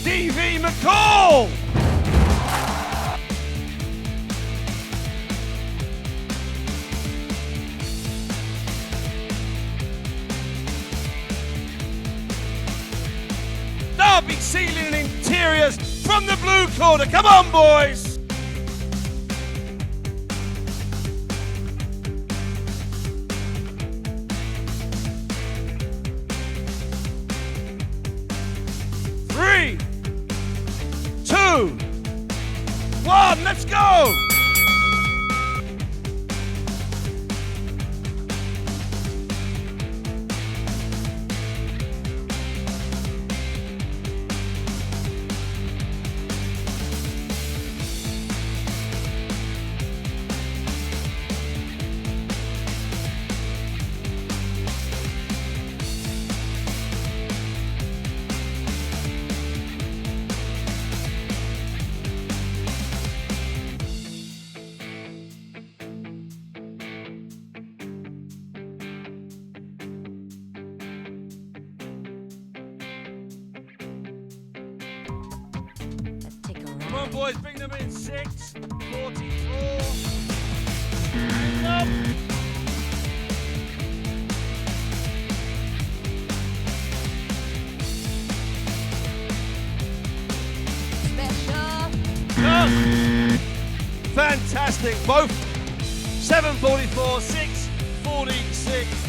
DV McColl. Derby Ceiling and Interiors from the blue corner. Come on, boys. Three, 2, 1, let's go! Come on, boys, bring them in. 6, 44. Stand up. Go. Fantastic. Both 7:44, 6:46.